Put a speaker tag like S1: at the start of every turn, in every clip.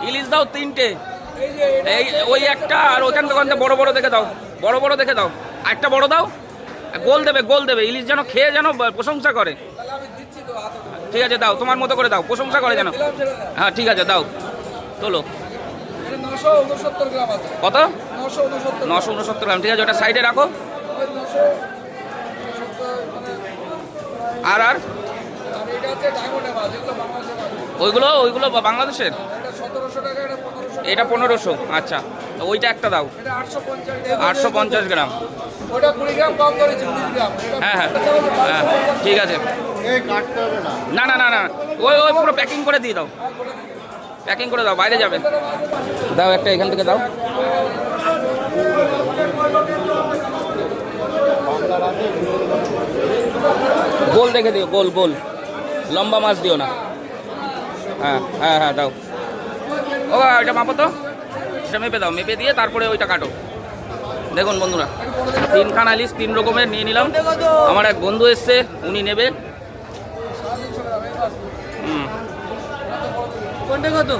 S1: ইলিশ দাও 3টে। এই ওই একটা আর ওইখান থেকে বড় বড় দেখে দাও, বড় বড় দেখে দাও। একটা বড় দাও, গোল দেবে, গোল দেবে। ইলিশ যেন খেয়ে যেন প্রশংসা করে। ঠিক আছে দাও, তোমার মতো করে দাও, প্রশংসা করে যেন। হ্যাঁ ঠিক আছে দাও, তোলো। কত? 969 গ্রাম। ঠিক আছে, ওটা সাইডে রাখো। আর আর ওইগুলো ওইগুলো বাংলাদেশের। এটা 1500। আচ্ছা, ওইটা একটা দাও, 850 গ্রাম। হ্যাঁ হ্যাঁ হ্যাঁ ঠিক আছে। না না না না, ওই ওই পুরো প্যাকিং করে দিয়ে দাও, প্যাকিং করে দাও, বাইরে যাবে। দাও একটা এখান থেকে দাও। গোল দেখে দিও, গোল গোল, লম্বা মাছ দিও না। হ্যাঁ হ্যাঁ হ্যাঁ দাও। ও ওইটা মাপো তো, সেটা মেপে দাও, মেপে দিয়ে তারপরে ওইটা কাটো। দেখুন বন্ধুরা, 3খানা ইলিশ 3 রকমের নিয়ে নিলাম। আমার এক বন্ধু এসছে, উনি নেবে। কোনটা কত?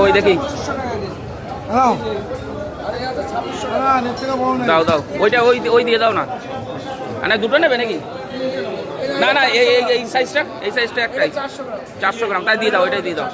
S1: ওই দেখি, দাও দাও, ওইটা ওই ওই দিয়ে দাও না। মানে দুটো নেবে নাকি? না না, এই সাইজটা, এই সাইজটা একটাই 400 গ্রাম। তাই দিয়ে দাও, ওইটাই দিয়ে দাও।